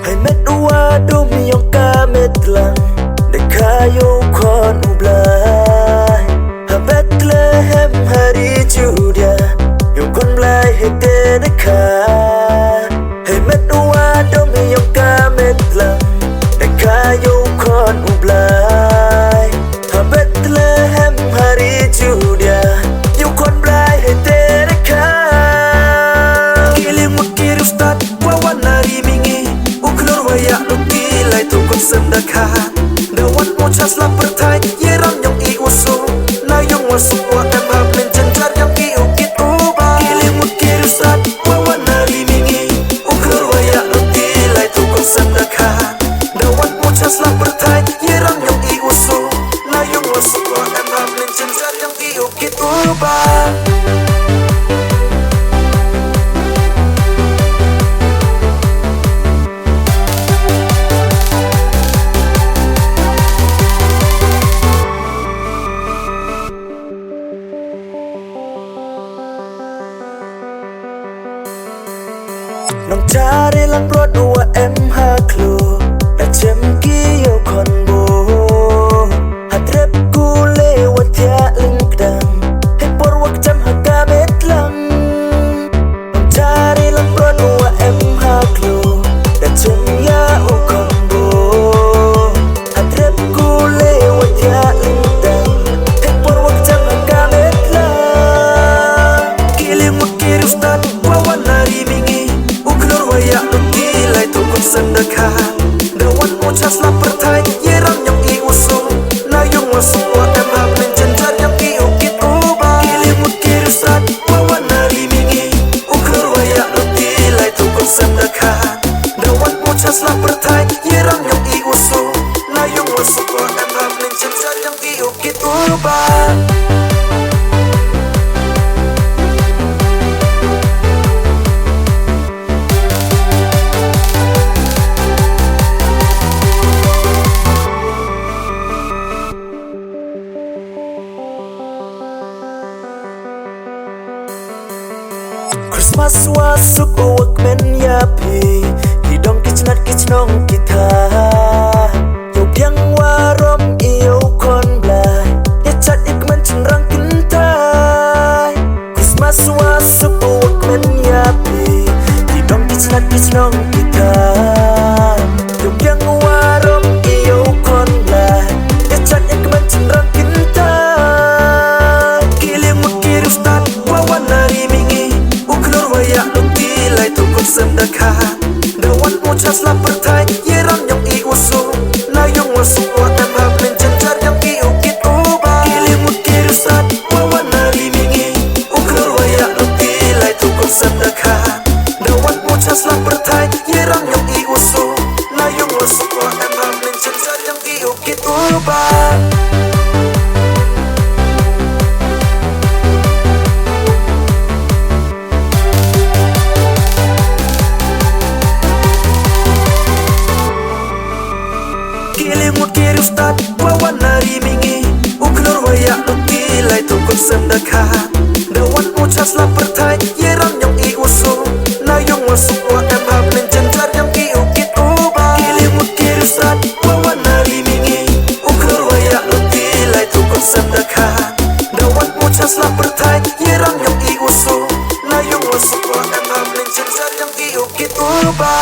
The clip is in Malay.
ให้เม็ดว่าดูมียองกาเม็ดลังได้ขายคอนอุบลายหาเบ็ดเลเฮมฮาริจูเดียยองคนบลายให้เตได้ขาให้เม็ดว่าดูมียองกาเม็ดลังได้ขายคอนอุบลายหาเบ็ดเลเฮมฮาริจูเดียยองคนบลายให้เตได้ขาKilim wakir ustad wawan nari mingi uklur wayak luki lai tukut sendakan dawan muchas la pertai yeram yang I usu na yang wasuk wa emha plenjen jar yang I ukit uba Kilim wakir ustad wawan nari mingi uklur wayak luki lai tukut sendakan dawan muchas la pertai yeram yang I usu na yang wasuk wa emha plenjen jar yang I ukit ubaน้องจาได้ลังรถว่าเอ็มหาคลูแต่เจมกี้โยคอนโบหัดเร็บกูเลวัดยาลิงดังให้ปวดวักจำหักกาเม็ดลังน้องจาได้ลังรถว่าเอ็มหาคลูแต่เจมยาโอคอนโบหัดเร็บกูเลวัดยาลิงดังให้ปวดวักจำหักกาเม็ดลังกิลิมุกิรุสตัดว่าวันนารีmingi wayak luki lai tukut sendakan dawan muchas la pertai yeram yang I usu na yung wasuk wa emha plenjen jar yang I ukit uba Kilimut kirusat wawan nari mingi uklur wayak luki lai tukut sendakan dawan muchas la pertai yeram yang I usu na yung wasuk wa emha plenjen jar yang I ukit uba Christmas wasuk uwak men yapi Hidong kicnat kicnong kita Yau biang warom iyo kon blay Ya cat ikmen cenrang kintai Christmas wasuk uwak men yapi Hidong kicnat kicnong kita Yau biang warom iyo kon blay Ya cat ikmen cenrang kintai Kilimut kirustat wawan nari mingi wayak luki lai tukut sendakan dawan muchas la pertai yeram yang I usu na yung wasuk wa emha plenjen jar yang I ukit uba Kilimut kirusat wawan nari mingi uklur wayak luki lai tukut sendakan dawan muchas la pertai yeram yang I usu na yung wasuk wa emha plenjen jar yang I ukit uba Kilimut kirustad wawan nari mingi uklur wayak luki lai tukut sendakan dawan muchas la pertai yeram yang I usu na yung wasuk wa emha plenjen jar yang I ukit uba Kilimut kirustad wawan nari mingi uklur wayak luki lai tukut sendakan dawan muchas la pertai yeram yang I usu na yung wasuk wa emha plenjen jar yang I ukit uba